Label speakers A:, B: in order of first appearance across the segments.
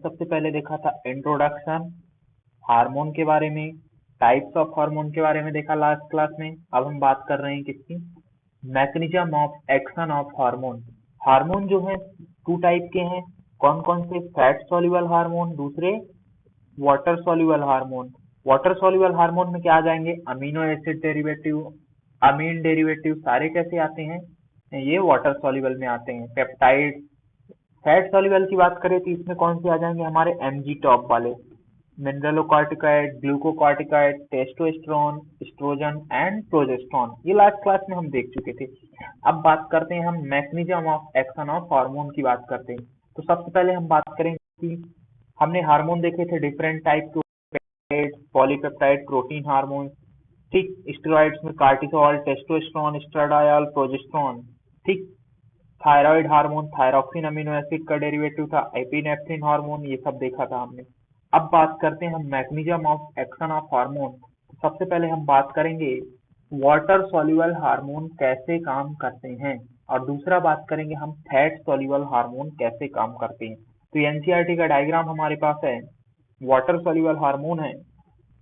A: सबसे पहले देखा था इंट्रोडक्शन हार्मोन के बारे में, टाइप्स ऑफ हार्मोन के बारे में देखा लास्ट क्लास में। अब हम बात कर रहे हैं किसकी, mechanism of action of hormone. Hormone जो है टू टाइप के हैं, कौन कौन से, फैट सॉल्युबल हार्मोन, दूसरे water soluble hormone. Water soluble hormone में क्या आ जाएंगे, अमीनो एसिड डेरिवेटिव, अमीन डेरिवेटिव सारे कैसे आते हैं, ये वाटर सॉल्युबल में आते हैं। पेप्टाइड, फैट सॉल्युबल की बात करें तो इसमें कौन से आ जाएंगे, हमारे एमजी टॉप वाले, mineralocorticoid, glucocorticoid, testosterone, estrogen and progesterone. ये लास्ट क्लास में हम देख चुके थे। अब बात करते हैं हम mechanism of action of hormone की बात करते हैं। तो सबसे पहले हम बात करेंगे कि हमने हार्मोन देखे थे डिफरेंट टाइप के, पॉलीपेप्टाइड, प्रोटीन हार्मोन, ठीक। स्टेरॉइड्स में कार्टिसोल, टेस्टोस्टेरोन, एस्ट्राडायोल, प्रोजेस्टेरोन, ठीक। Thyroid hormone, thyroxine amino acid का डेरिवेटिव था, एपिनेफ्रिन हार्मोन, ये सब देखा था हमने। अब बात करते हैं हम mechanism of action of hormone. सबसे पहले हम बात करेंगे वाटर सॉल्युबल हार्मोन कैसे काम करते हैं, और दूसरा बात करेंगे हम फैट सॉल्युबल हार्मोन कैसे काम करते हैं। तो एनसीईआरटी का डायग्राम हमारे पास है, वाटर सॉल्युबल हार्मोन है,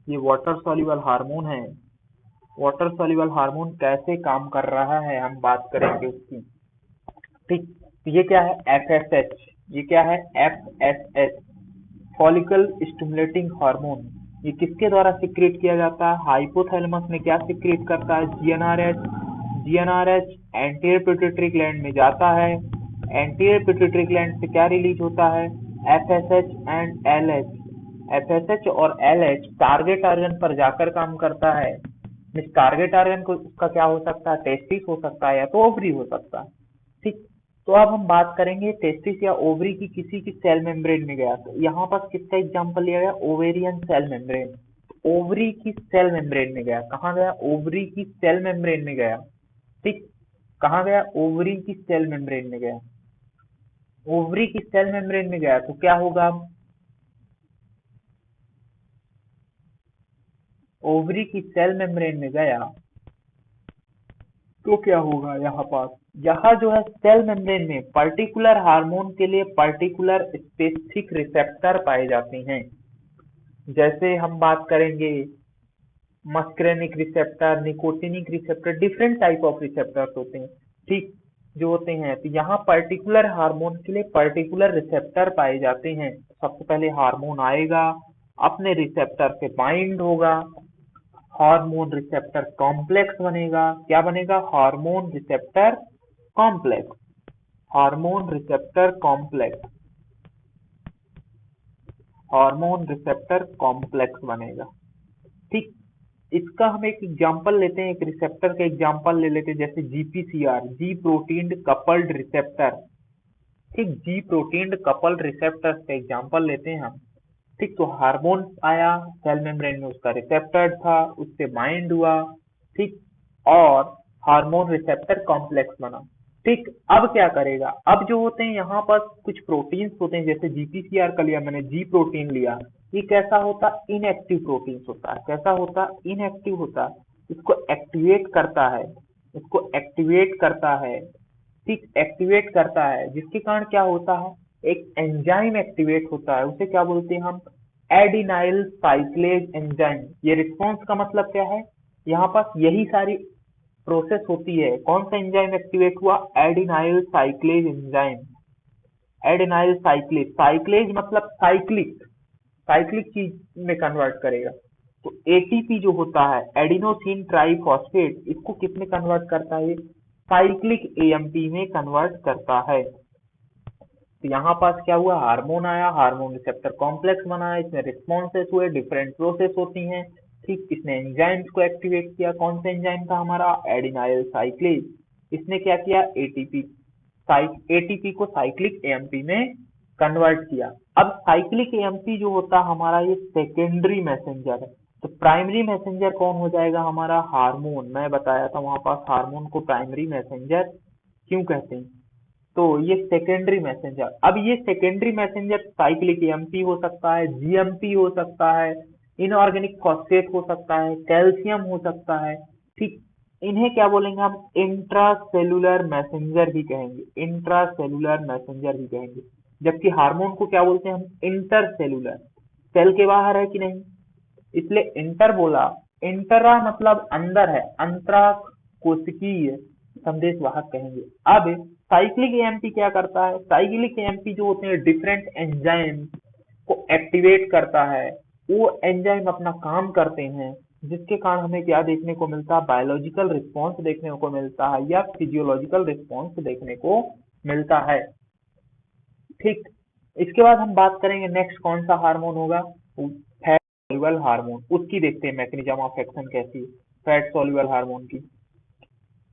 A: ये वाटर सॉल्युबल हार्मोन है। वाटर सॉल्युबल हार्मोन कैसे काम कर रहा है हम बात करेंगे उसकी, ठीक। तो ये क्या है, एफएसएच, ये क्या है, एफएसएच, फॉलिकल स्टिमुलेटिंग हार्मोन। ये किसके द्वारा सिक्रेट किया जाता है, हाइपोथैलेमस में क्या सिक्रेट करता है, GnRH. GnRH anterior pituitary gland में जाता है, एंटीरियर पिट्यूटरी ग्लैंड से क्या रिलीज होता है, एफएसएच एंड एलएच। एफएसएच और एलएच टारगेट ऑर्गन पर जाकर काम करता है। टारगेट ऑर्गन को उसका क्या हो सकता है, टेस्टिस हो सकता है या तो ओवरी हो सकता है, ठीक। तो अब हम बात करेंगे टेस्टिस या ओवरी की किसी की सेल मेम्ब्रेन में गया, तो यहाँ पर किसका एग्जांपल लिया गया, ओवेरियन सेल मेम्ब्रेन। ओवरी की सेल मेम्ब्रेन में गया, कहाँ गया, ओवरी की सेल मेम्ब्रेन में गया, ठीक। कहाँ गया, ओवरी की सेल मेम्ब्रेन में गया, ओवरी की सेल मेम्ब्रेन में गया। तो क्या होगा, ओवरी की सेल मेम्ब्रेन में गया तो क्या होगा, यहाँ पर यहाँ जो है सेल मेम्ब्रेन में पर्टिकुलर हार्मोन के लिए पर्टिकुलर स्पेसिफिक रिसेप्टर पाए जाते हैं। जैसे हम बात करेंगे muscarinic receptor, nicotinic receptor, different type of receptors होते हैं, ठीक, जो होते हैं। तो यहाँ पर्टिकुलर हार्मोन के लिए पर्टिकुलर रिसेप्टर पाए जाते हैं। सबसे पहले हार्मोन आएगा, अपने रिसेप्टर से बाइंड होगा, हार्मोन रिसेप्टर कॉम्प्लेक्स बनेगा। क्या बनेगा, hormone receptor complex, hormone receptor complex, hormone receptor complex बनेगा, ठीक। इसका हम एक एग्जांपल लेते हैं, एक रिसेप्टर का एग्जांपल ले लेते हैं, जैसे जीपीसीआर, जी प्रोटीन कपल्ड रिसेप्टर, ठीक। जी प्रोटीन कपल्ड रिसेप्टर का एग्जांपल लेते हैं हम, ठीक। तो हार्मोन आया सेल मेम्ब्रेन में, उसका रिसेप्टर था, उससे बाइंड हुआ, ठीक, और हार्मोन रिसेप्टर कॉम्प्लेक्स बना, ठीक। अब क्या करेगा, अब जो होते हैं यहाँ पर कुछ प्रोटीन्स होते हैं, जैसे जीपीसीआर का लिया मैंने, जी प्रोटीन लिया, ये कैसा होता, इनएक्टिव प्रोटीन्स होता है। कैसा होता, इनएक्टिव होता है। इसको एक्टिवेट करता है, इसको एक्टिवेट करता है, ठीक, एक्टिवेट करता है, जिसके कारण क्या होता है, एक एंजाइम एक्टिवेट होता है, उसे क्या बोलते हैं हम, एडिनाइल साइक्लेज एंजाइम। ये रिस्पॉन्स का मतलब क्या है, यहाँ पास यही सारी प्रोसेस होती है। कौन सा एंजाइम एक्टिवेट हुआ, एडिनाइल साइक्लेज एंजाइम। एडिनाइल साइक्लेज, साइक्लेज मतलब साइक्लिक, साइक्लिक चीज में कन्वर्ट करेगा। तो एटीपी जो होता है, एडिनोसिन ट्राइफॉस्फेट, इसको किस में कन्वर्ट करता है, साइक्लिक एएमपी में कन्वर्ट करता है। तो यहाँ पास क्या हुआ, हार्मोन आया, हार्मोन रिसेप्टर कॉम्प्लेक्स बना, इसमें रिस्पॉन्सेस हुए, डिफरेंट प्रोसेस होती हैं, ठीक। इसने एंजाइम्स को एक्टिवेट किया, कौन सा एंजाइम था हमारा, एडिनाइल साइक्लेज। इसने क्या किया, एटीपी, एटीपी को साइक्लिक एएमपी में कन्वर्ट किया। अब साइक्लिक एएमपी जो होता है हमारा, ये सेकेंडरी मैसेंजर है। तो प्राइमरी मैसेंजर कौन हो जाएगा हमारा, हार्मोन। मैं बताया था वहां पास हार्मोन को प्राइमरी मैसेंजर क्यों कहते हैं, तो ये सेकेंडरी मैसेंजर। अब ये सेकेंडरी मैसेंजर साइक्लिक एएमपी हो सकता है, जीएमपी हो सकता है, इनऑर्गेनिक फॉस्फेट हो सकता है, कैल्शियम हो सकता है, ठीक। इन्हें क्या बोलेंगे हम, इंट्रासेलुलर मैसेंजर भी कहेंगे, इंट्रासेलुलर मैसेंजर भी कहेंगे। जबकि हार्मोन को क्या बोलते हैं हम, इंटरसेलुलर, सेल के बाहर है कि नहीं, इसलिए इंटर बोला। इंटरा मतलब अंदर है, अंतरा कोशिकीय संदेश वाहक कहेंगे। अब साइक्लिक एएमपी क्या करता है, साइक्लिक एएमपी जो होते हैं डिफरेंट एंजाइम को एक्टिवेट करता है, वो एंजाइम अपना काम करते हैं, जिसके कारण हमें क्या देखने को मिलता है, बायोलॉजिकल रिस्पॉन्स देखने को मिलता है या फिजियोलॉजिकल रिस्पॉन्स देखने को मिलता है। ठीक, इसके बाद हम बात करेंगे नेक्स्ट कौन सा हार्मोन होगा, फैट सॉल्युबल हार्मोन। उसकी देखते हैं मैकेनिज्म ऑफ एक्शन कैसी है फैट सॉल्युबल हार्मोन की।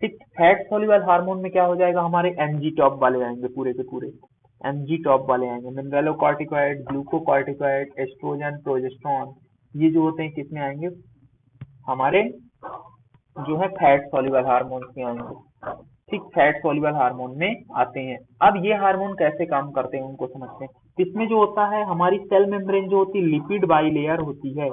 A: ठीक, फैट सॉल्युबल हार्मोन में क्या हो जाएगा, हमारे एमजी टॉप वाले आएंगे, पूरे के पूरे एमजी टॉप वाले आएंगे, मिनरलोकॉर्टिकॉइड, ग्लूकोकॉर्टिकॉइड, एस्ट्रोजन, प्रोजेस्टेरोन, ये जो होते हैं किसमें आएंगे, हमारे जो है फैट सॉल्युबल हार्मोन में आएंगे। ठीक, फैट सॉल्युबल हार्मोन में आते हैं। अब ये हार्मोन कैसे काम करते हैं उनको समझते हैं। इसमें जो होता है, हमारी सेल मेम्ब्रेन जो होती है लिपिड बाइलेयर होती है,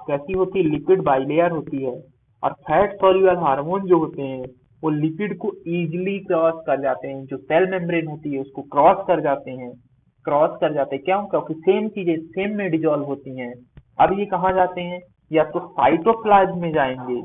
A: कैसी होती है, लिपिड बाइलेयर होती है। और फैट सॉल्युबल हार्मोन जो होते हैं वो लिपिड को इजीली क्रॉस कर जाते हैं, जो सेल मेम्ब्रेन होती है उसको क्रॉस कर जाते हैं, क्रॉस कर जाते हैं। क्यों, क्योंकि सेम चीजें सेम में डिजोल्व होती हैं। अब ये कहाँ जाते हैं, या तो साइटोप्लाज्म में जाएंगे,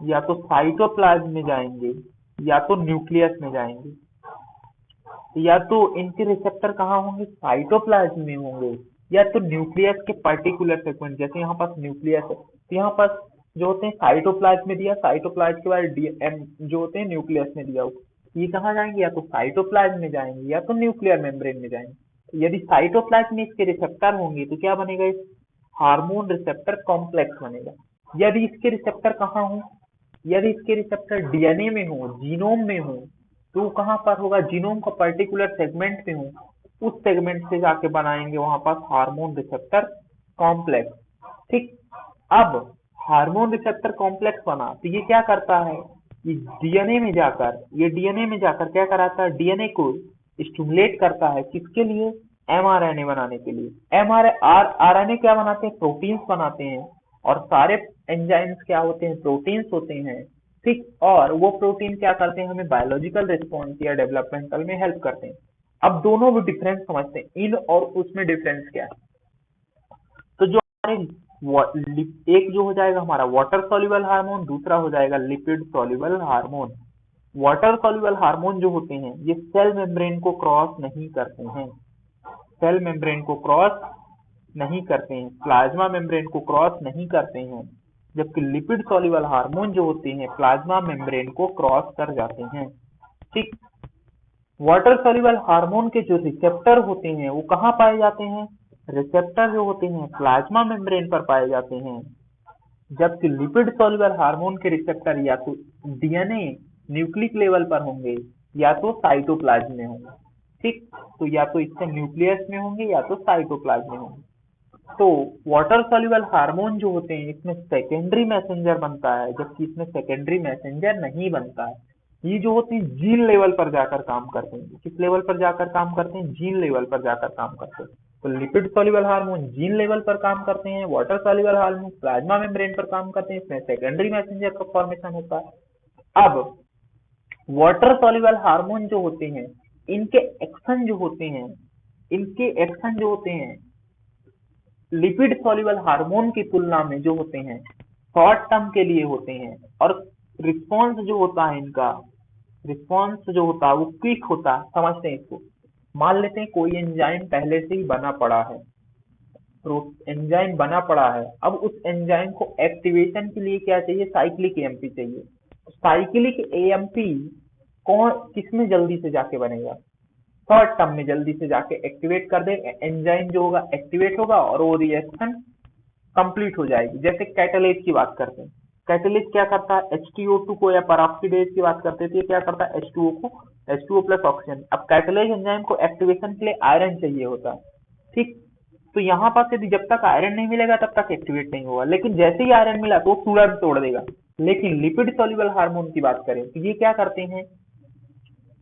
A: या तो साइटोप्लाज्म में जाएंगे, या तो न्यूक्लियस में जाएंगे। या तो इनके रिसेप्टर कहाँ होंगे, साइटोप्लाज्म में होंगे, या तो न्यूक्लियस के पर्टिकुलर सेगमेंट, जैसे यहाँ पास न्यूक्लियस है तो यहाँ पास जो होते हैं साइटोप्लाज्म में दिया, साइटोप्लाज्म के बाद डीएम जो होते हैं न्यूक्लियस में दिया हो, ये कहाँ जाएंगे, या तो साइटोप्लाज्म में जाएंगे या तो न्यूक्लियर मेम्ब्रेन में जाएंगे। यदि साइटोप्लाज्म में इसके रिसेप्टर होंगे तो क्या बनेगा, इस हार्मोन रिसेप्टर कॉम्प्लेक्स बनेगा। यदि इसके रिसेप्टर कहाँ हो, यदि इसके रिसेप्टर डीएनए में हो, जीनोम में हो, तो कहाँ पर होगा, जीनोम का पर्टिकुलर सेगमेंट में हो, उस सेगमेंट से जाके बनाएंगे वहां पास हार्मोन रिसेप्टर कॉम्प्लेक्स। ठीक, अब हार्मोन रिसेप्टर कॉम्प्लेक्स बना तो ये क्या करता है, ये डीएनए में जाकर, ये डीएनए में जाकर क्या कराता है, डीएनए को स्टिमुलेट करता है, किसके लिए, एमआरएनए बनाने के लिए। आरएनए क्या बनाते हैं, प्रोटीन्स बनाते हैं, और सारे एंजाइम्स क्या होते हैं, प्रोटीन्स होते हैं। ठीक, और वो प्रोटीन क्या करते हैं, हमें बायोलॉजिकल रिस्पॉन्स या डेवलपमेंटल में हेल्प करते हैं। अब दोनों में डिफरेंस समझते हैं, इन और उसमें डिफरेंस क्या है। तो जो हमारे एक जो हो जाएगा हमारा वाटर सॉल्युबल हार्मोन, दूसरा हो जाएगा lipid soluble hormone. Water soluble hormone जो होते हैं ये सेल मेम्ब्रेन को क्रॉस नहीं करते हैं, सेल मेम्ब्रेन को क्रॉस नहीं करते हैं, प्लाज्मा मेम्ब्रेन को क्रॉस नहीं करते हैं, जबकि लिपिड सॉल्युबल हार्मोन जो होते हैं प्लाज्मा मेम्ब्रेन को क्रॉस कर जाते हैं। ठीक, वाटर सॉल्युबल हार्मोन के जो रिसेप्टर होते हैं वो कहाँ पाए जाते हैं, रिसेप्टर जो होते हैं प्लाज्मा मेम्ब्रेन पर पाए जाते हैं, जबकि लिपिड सॉल्युबल हार्मोन के रिसेप्टर या तो डीएनए न्यूक्लिक लेवल पर होंगे या तो साइटोप्लाज्म में होंगे। ठीक, तो या तो इसके न्यूक्लियस में होंगे या तो साइटोप्लाज्म में होंगे। तो वाटर सॉल्युबल हार्मोन जो होते हैं इसमें सेकेंडरी मैसेंजर बनता है, जबकि इसमें सेकेंडरी मैसेंजर नहीं बनता है। ये जो होते हैं जीन लेवल पर जाकर काम करते हैं, किस लेवल पर जाकर काम करते हैं, जीन लेवल पर जाकर काम करते हैं। तो lipid soluble hormone gene level पर काम करते हैं, water soluble hormone plasma membrane पर काम करते हैं, इसमें सेकेंडरी मैसेंजर का फॉर्मेशन होता है। अब वाटर सॉल्युबल हार्मोन जो होते हैं इनके एक्शन जो होते हैं, इनके एक्शन जो होते हैं लिपिड सॉल्युबल हार्मोन की तुलना में जो होते हैं शॉर्ट टर्म के लिए होते हैं, और रिस्पॉन्स जो होता है इनका, रिस्पॉन्स जो होता है वो क्विक होता है। समझते हैं इसको, मान लेते हैं कोई एंजाइम पहले से ही बना पड़ा है, एंजाइम बना पड़ा है, अब उस एंजाइम को एक्टिवेशन के लिए क्या चाहिए, साइक्लिक एएमपी चाहिए। साइक्लिक एएमपी कौन किसमें जल्दी से जाके बनेगा, शॉर्ट टर्म में जल्दी से जाके एक्टिवेट कर दे, एंजाइम जो होगा एक्टिवेट होगा और वो रिएक्शन कंप्लीट हो जाएगी। जैसे कैटालेज की बात करते हैं, कैटालेज क्या करता है, H2O2 को, या परऑक्सीडेज की बात करते थे, क्या करता है H2O को, H2O प्लस ऑक्सीजन। अब कैटालेज एंजाइम को एक्टिवेशन के लिए आयरन चाहिए होता है। ठीक, तो यहाँ पास यदि जब तक आयरन नहीं मिलेगा तब तक एक्टिवेट नहीं होगा, लेकिन जैसे ही आयरन मिला तो तुरंत तोड़ देगा। लेकिन लिपिड सॉल्युबल हार्मोन की बात करें तो ये क्या करते हैं,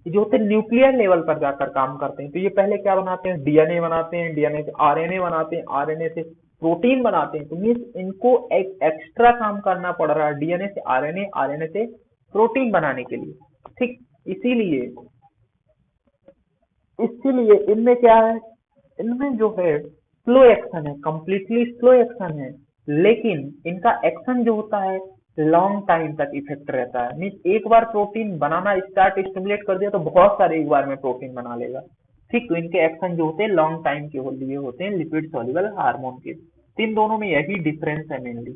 A: जो होते हैं न्यूक्लियर लेवल पर जाकर काम करते हैं। तो ये पहले क्या बनाते हैं, डीएनए बनाते हैं, डीएनए से आरएनए बनाते हैं, आरएनए से प्रोटीन बनाते हैं। तो मीन्स इनको एक एक्स्ट्रा काम करना पड़ रहा है डीएनए से आरएनए, आरएनए से प्रोटीन बनाने के लिए। ठीक, इसीलिए इसीलिए इनमें क्या है, इनमें जो है स्लो एक्शन है, कंप्लीटली स्लो एक्शन है, लेकिन इनका एक्शन जो होता है लॉन्ग टाइम तक इफेक्ट रहता है। मीन्स एक बार प्रोटीन बनाना स्टार्ट स्टिमुलेट कर दिया तो बहुत सारे एक बार में प्रोटीन बना लेगा। ठीक, तो इनके एक्शन जो होते हैं लॉन्ग टाइम के लिए होते हैं लिपिड सॉल्युबल हार्मोन के। तो इन दोनों में यही डिफरेंस है मेनली।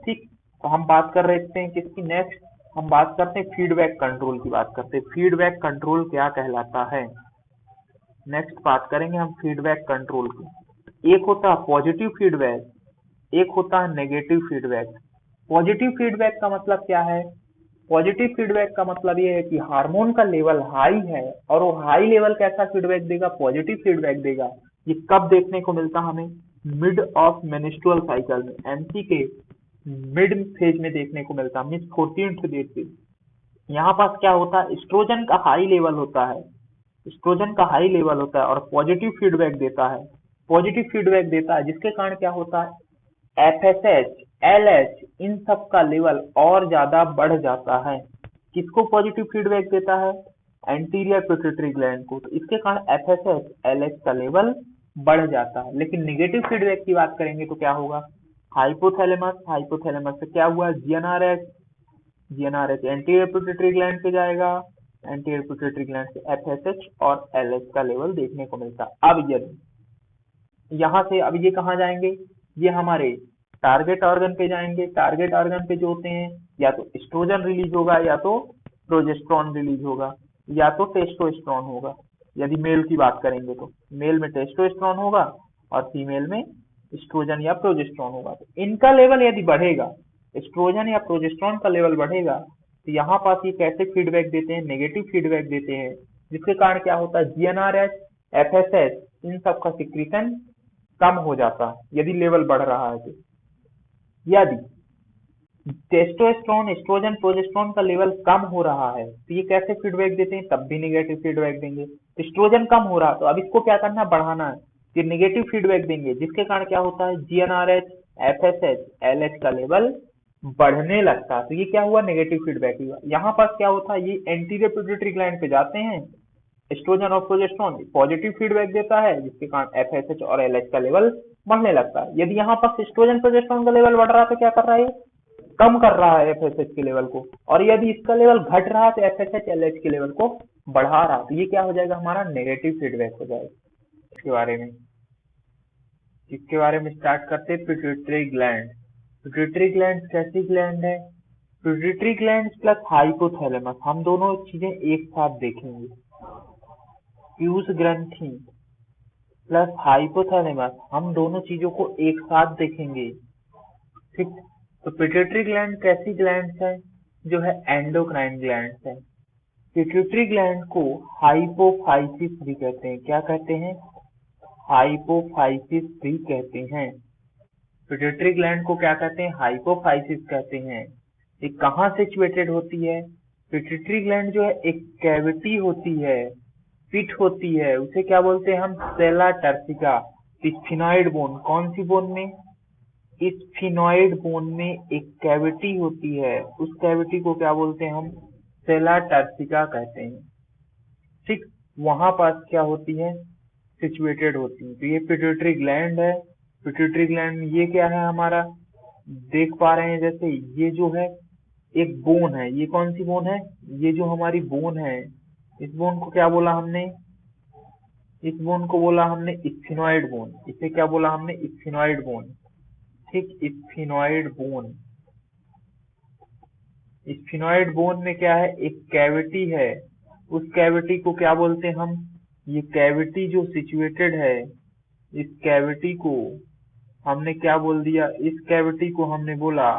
A: ठीक, तो हम बात कर रहे थे किसकी, नेक्स्ट हम बात करते हैं फीडबैक कंट्रोल की बात करते हैं। फीडबैक कंट्रोल क्या कहलाता है, नेक्स्ट बात करेंगे हम फीडबैक कंट्रोल की। एक होता है पॉजिटिव फीडबैक, एक होता है नेगेटिव फीडबैक। पॉजिटिव फीडबैक का मतलब क्या है, पॉजिटिव फीडबैक का मतलब ये है कि हार्मोन का लेवल हाई है और वो हाई लेवल कैसा फीडबैक देगा, पॉजिटिव फीडबैक देगा। ये कब देखने को मिलता हमें, मिड ऑफ मेंस्ट्रुअल साइकिल में, एमसी के मिड फेज में देखने को मिलता है, मीन्स 14th डे पे। यहाँ पास क्या होता है, एस्ट्रोजन का हाई लेवल होता है, एस्ट्रोजन का हाई लेवल होता है और पॉजिटिव फीडबैक देता है, पॉजिटिव फीडबैक देता है, जिसके कारण क्या होता है एफएसएच एलएच इन सब का लेवल और ज्यादा बढ़ जाता है। किसको पॉजिटिव फीडबैक देता है, एंटीरियर पिट्यूटरी ग्लैंड को, तो इसके कारण एफएसएच एलएच का लेवल बढ़ जाता है। लेकिन निगेटिव फीडबैक की बात करेंगे तो क्या होगा, हाइपोथैलेमस, हाइपोथैलेमस से क्या हुआ GnRH, GnRH anterior pituitary gland पे जाएगा, एंटीरियर पिट्यूटरी ग्लैंड से एफएसएच और एलएच का लेवल देखने को मिलता है। अब यदि यहाँ से अब ये कहाँ जाएंगे, ये हमारे टारगेट ऑर्गन पे जाएंगे। टारगेट ऑर्गन पे जो होते हैं या तो एस्ट्रोजन रिलीज होगा या तो प्रोजेस्टेरॉन रिलीज होगा या तो टेस्टोस्टेरोन होगा। यदि मेल की बात करेंगे तो मेल में टेस्टोस्टेरोन होगा और फीमेल में एस्ट्रोजन या प्रोजेस्टेरॉन होगा। तो इनका लेवल यदि बढ़ेगा, एस्ट्रोजन या प्रोजेस्टेरॉन का लेवल बढ़ेगा, तो यहाँ पास ये कैसे फीडबैक देते हैं, नेगेटिव फीडबैक देते हैं, जिसके कारण क्या होता है जीएनआरएच एफएसएच इन सब का सिक्रीशन कम हो जाता है यदि लेवल बढ़ रहा है तो। यदि टेस्टोस्टेरोन एस्ट्रोजन प्रोजेस्टेरॉन का लेवल कम हो रहा है तो ये कैसे फीडबैक देते हैं, तब भी नेगेटिव फीडबैक देंगे। एस्ट्रोजन कम हो रहा तो अब इसको क्या करना है, बढ़ाना है, ये नेगेटिव फीडबैक देंगे, जिसके कारण क्या होता है जीएनआरएच एफएसएच एलएच का लेवल बढ़ने लगता है। तो ये क्या हुआ, नेगेटिव फीडबैक हुआ। यहाँ पास क्या होता है, ये एंटीरियर पिट्यूटरी ग्लैंड पे जाते हैं, एस्ट्रोजन और प्रोजेस्टेरॉन पॉजिटिव फीडबैक देता है, जिसके कारण एफएसएच और एलएच का लेवल बढ़ने लगता है। यदि यहाँ पास एस्ट्रोजन प्रोजेस्टेरॉन का लेवल बढ़ रहा है तो क्या कर रहा है, कम कर रहा है एफएसएच के लेवल को, और यदि इसका लेवल घट रहा है तो एफएसएच एलएच के लेवल को बढ़ा रहा है। तो ये क्या हो जाएगा, हमारा नेगेटिव फीडबैक हो जाएगा। इसके बारे में स्टार्ट करते हैं पिट्यूटरी ग्लैंड। पिट्यूटरी ग्लैंड कैसी ग्लैंड है, पिट्यूटरी ग्लैंड प्लस हाइपोथैलेमस, हम दोनों चीजें एक साथ देखेंगे। प्यूस ग्रंथि प्लस हाइपोथैलेमस, हम दोनों चीजों को एक साथ देखेंगे। ठीक, तो पिट्यूटरी ग्लैंड कैसी ग्लैंड है, जो है एंडोक्राइन ग्लैंड है। पिट्यूटरी ग्लैंड को हाइपोफाइसिस भी कहते हैं, क्या कहते हैं, हाइपोफाइसिस भी कहते हैं। पिट्यूटरी ग्लैंड को क्या कहते हैं, हाइपोफाइसिस कहते हैं। ये कहाँ सिचुएटेड होती है, पिट्यूटरी ग्लैंड जो है एक कैविटी होती है, पिट होती है, उसे क्या बोलते हैं हम, सेला टर्सिका। स्फिनॉइड बोन, कौन सी बोन में, स्फिनॉइड बोन में एक कैविटी होती है, उस कैविटी को क्या बोलते हैं हम, सेला टर्सिका कहते हैं। ठीक, वहां पास क्या होती है, सिचुएटेड होती है। तो ये पिट्यूटरी ग्लैंड है। पिट्यूटरी ग्लैंड ये क्या है हमारा, देख पा रहे हैं जैसे ये जो है एक बोन है, ये कौन सी बोन है, ये जो हमारी बोन है, इस बोन को क्या बोला हमने, इस बोन को बोला हमने स्फिनॉइड बोन, इसे क्या बोला हमने, स्फिनॉइड बोन। ठीक, स्फिनॉइड बोन, स्फिनॉइड बोन में क्या है, एक कैविटी है, उस कैविटी को क्या बोलते हैं हम, ये कैविटी जो सिचुएटेड है, इस कैविटी को हमने क्या बोल दिया, इस कैविटी को हमने बोला,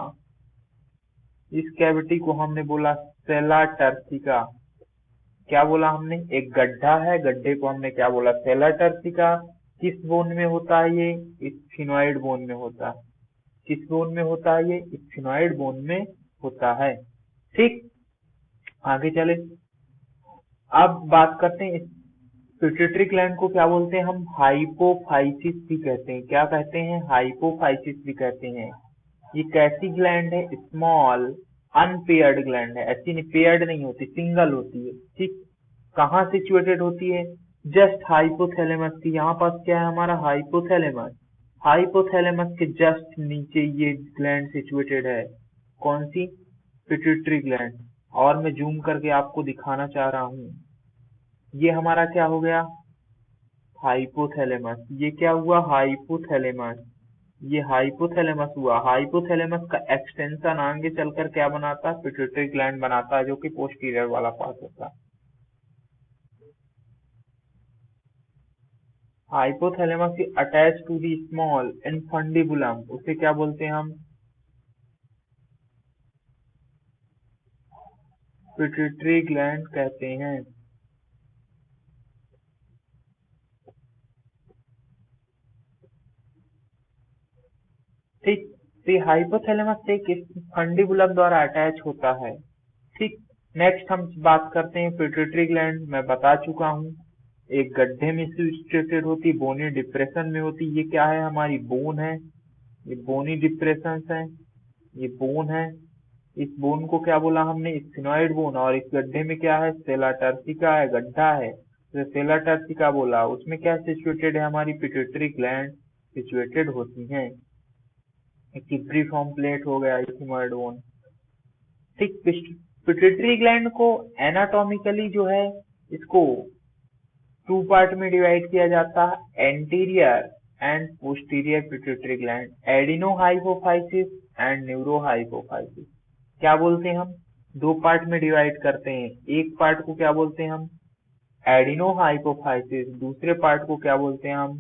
A: इस कैविटी को हमने बोला सेला टर्सिका। क्या बोला हमने, एक गड्ढा है, गड्ढे को हमने क्या बोला, सेला टर्सिका। किस बोन में होता है ये, स्फिनॉइड बोन में होता है। किस बोन में होता है ये, स्फिनॉइड बोन में होता है। ठीक, आगे चले, अब बात करते हैं पिट्यूटरी ग्लैंड को क्या बोलते हैं हम, हाइपोफाइसिस भी कहते हैं। क्या कहते हैं, हाइपोफाइसिस भी कहते हैं। ये कैसी ग्लैंड है, स्मॉल अनपेयर्ड ग्लैंड है, ऐसी नहीं पेयर्ड नहीं होती, सिंगल होती है। ठीक, कहाँ सिचुएटेड होती है, जस्ट हाइपोथैलेमस की यहाँ पास क्या है हमारा हाइपोथैलेमस। हाइपोथैलेमस के जस्ट नीचे ये ग्लैंड सिचुएटेड है, कौन सी, पिट्यूटरी ग्लैंड। और मैं जूम करके आपको दिखाना चाह रहा हूँ, ये हमारा क्या हो गया, हाइपोथैलेमस। ये क्या हुआ, हाइपोथैलेमस। ये हाइपोथैलेमस हुआ। हाइपोथैलेमस का एक्सटेंशन आगे चलकर क्या बनाता है, पिट्यूटरी ग्लैंड बनाता है, जो कि पोस्टीरियर वाला पार्ट होता है। Hypothalamus is attach to the small infundibulum, उसे क्या बोलते हैं हम, पिट्यूटरी ग्लैंड कहते हैं। ठीक, तो ये हाइपोथैलेमस एक फंडिबुलम द्वारा अटैच होता है। ठीक, नेक्स्ट हम बात करते हैं पिट्यूटरी ग्लैंड। मैं बता चुका हूँ, एक गड्ढे में सिचुएटेड होती, बोनी डिप्रेशन में होती। ये क्या है, हमारी बोन है, ये बोनी डिप्रेशन है, ये बोन है। इस बोन को क्या बोला हमने, स्फिनोइड बोन। और इस गड्ढे में क्या है, सेला टर्सिका है, गड्ढा है, तो सेला टर्सिका बोला। उसमें क्या सिचुएटेड है, हमारी पिट्यूटरी ग्लैंड सिचुएटेड होती हैं। किप्रीफॉर्म प्लेट हो गया, स्फिनोइड बोन। ठीक, पिट्यूटरी ग्लैंड को एनाटॉमिकली जो है, इसको टू पार्ट में डिवाइड किया जाता है, anterior and posterior pituitary gland, adenohypophysis and neurohypophysis. क्या बोलते हैं हम, दो पार्ट में डिवाइड करते हैं। एक पार्ट को क्या बोलते हैं हम, एडिनोहाइपोफाइसिस, दूसरे पार्ट को क्या बोलते हैं हम,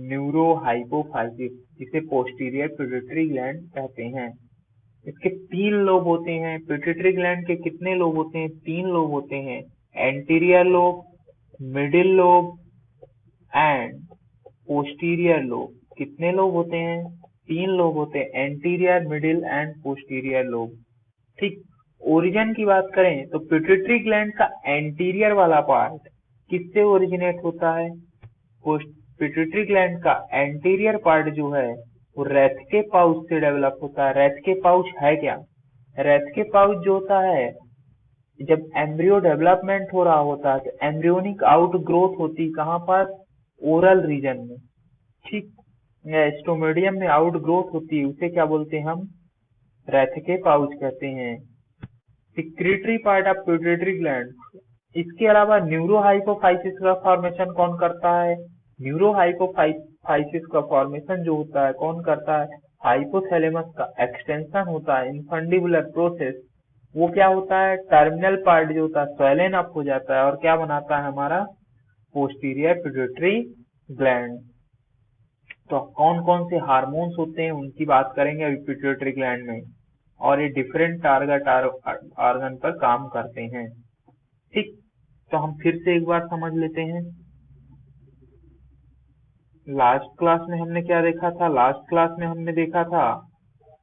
A: न्यूरोहाइपोफाइसिस, जिसे पोस्टीरियर पिट्यूटरी ग्लैंड कहते हैं। इसके तीन लोब होते हैं। पिट्यूटरी ग्लैंड के कितने लोब होते हैं, तीन लोब होते हैं, anterior lobe, middle lobe and posterior lobe. कितने लोब होते हैं, तीन लोब होते हैं, anterior, middle and posterior lobe. ठीक, ओरिजिन की बात करें तो पिट्यूटरी ग्लैंड का एंटीरियर वाला पार्ट किससे ओरिजिनेट होता है, पिट्यूटरी ग्लैंड का एंटीरियर पार्ट जो है वो रेथके पाउच से डेवलप होता है। रेथके पाउच है क्या, रेथके पाउच जो होता है, जब एम्ब्रियो डेवलपमेंट हो रहा होता है तो एम्ब्रियोनिक आउट ग्रोथ होती कहाँ पर, ओरल रीजन में। ठीक, स्टोमेडियम में आउट ग्रोथ होती है, उसे क्या बोलते हैं हम, रेथके पाउच कहते हैं। Secretory part of pituitary gland. इसके अलावा न्यूरोहाइपोफाइसिस का फॉर्मेशन कौन करता है, न्यूरोहाइपोफाइसिस का फॉर्मेशन जो होता है कौन करता है, हाइपोथैलेमस का एक्सटेंशन होता है, इनफंडिबुलर प्रोसेस। वो क्या होता है, टर्मिनल पार्ट जो होता है स्वेलन अप हो जाता है और क्या बनाता है हमारा, पोस्टीरियर पिट्यूटरी ग्लैंड। तो कौन कौन से हार्मोन्स होते हैं उनकी बात करेंगे अभी पिट्यूटरी ग्लैंड में, और ये डिफरेंट टारगेट ऑर्गन पर काम करते हैं। ठीक, तो हम फिर से एक बार समझ लेते हैं। लास्ट क्लास में हमने क्या देखा था, लास्ट क्लास में हमने देखा था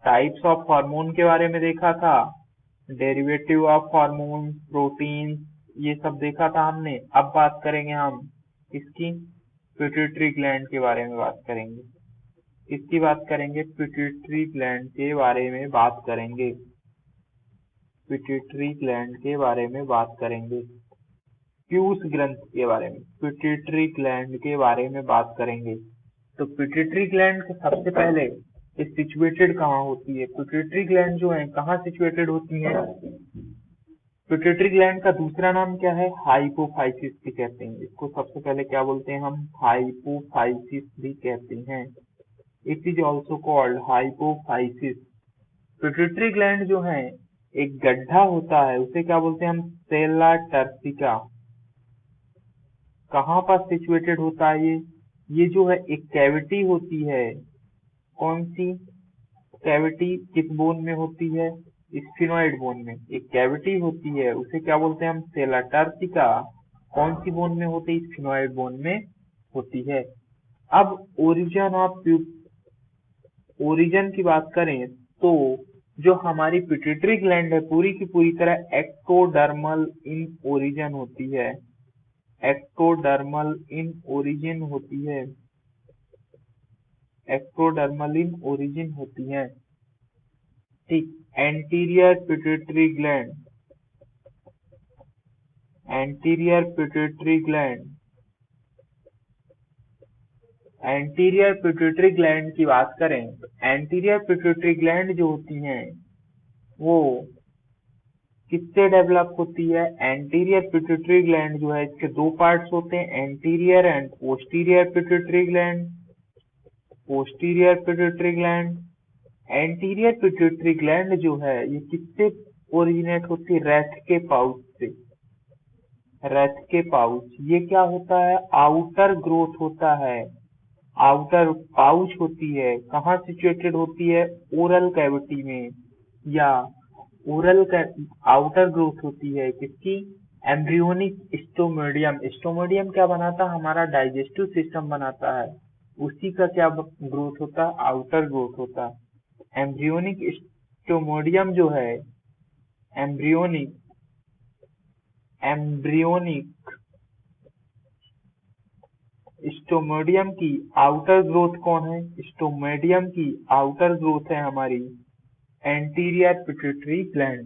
A: टाइप्स ऑफ हार्मोन के बारे में देखा था, डेरिवेटिव ऑफ हार्मोन, प्रोटीन, ये सब देखा था हमने। अब बात करेंगे हम इसकी, पिट्यूटरी ग्लैंड के बारे में बात करेंगे। इसकी बात करेंगे, पिट्यूटरी ग्लैंड के बारे में बात करेंगे, पिट्यूटरी ग्लैंड के बारे में बात करेंगे, पीयूष ग्रंथि के बारे में, पिट्यूटरी ग्लैंड के बारे में बात करेंगे। तो पिट्यूटरी ग्लैंड के सबसे पहले सिचुएटेड कहाँ होती है, पिट्यूटरी ग्लैंड जो है कहाँ सिचुएटेड होती है, पिट्यूटरी ग्लैंड का दूसरा नाम क्या है, हाइपोफाइसिस भी कहते हैं इसको। सबसे पहले क्या बोलते हैं हम, हाइपोफाइसिस भी कहते हैं। It is also called hypophysis. Pituitary gland जो है एक गड्ढा होता है, उसे क्या बोलते हैं हम, सेला टर्सिका। कहाँ पर सिचुएटेड होता है ये जो है एक कैविटी होती है, कौन सी कैविटी, किस बोन में होती है, स्फिनोइड बोन में एक कैविटी होती है, उसे क्या बोलते हैं हम, सेला टर्सिका। कौन सी बोन में होती है, स्फिनोइड बोन में होती है। अब ओरिजिन की बात करें तो जो हमारी पिट्यूटरी ग्लैंड है पूरी की पूरी तरह एक्टोडर्मल इन ओरिजिन होती है, एक्टोडर्मल इन ओरिजिन होती है, एक्टोडर्मल इन ओरिजिन होती है। ठीक, anterior pituitary gland, anterior pituitary gland anterior pituitary gland की बात करें तो एंटीरियर पिट्यूटरी ग्लैंड जो होती हैं वो किससे डेवलप होती है? एंटीरियर पिट्यूटरी ग्लैंड जो है इसके दो पार्ट्स होते हैं, anterior and posterior pituitary gland. Posterior pituitary gland, anterior pituitary gland जो है ये किससे ओरिजिनेट होती है? रेस्ट के पाउच से। रेस्ट के पाउच, ये क्या होता है? आउटर ग्रोथ होता है, आउटर पाउच होती है। कहाँ सिचुएटेड होती है? ओरल कैविटी में, या ओरल का आउटर ग्रोथ होती है किसकी? एम्ब्रियोनिक स्टोमेडियम। स्टोमेडियम क्या बनाता है? हमारा डाइजेस्टिव सिस्टम बनाता है, उसी का क्या ग्रोथ होता है? आउटर ग्रोथ होता है। एम्ब्रियोनिक स्टोमेडियम जो है, एम्ब्रियोनिक एम्ब्रियोनिक स्टोमेडियम की आउटर ग्रोथ कौन है? स्टोमेडियम की आउटर ग्रोथ है हमारी anterior pituitary gland.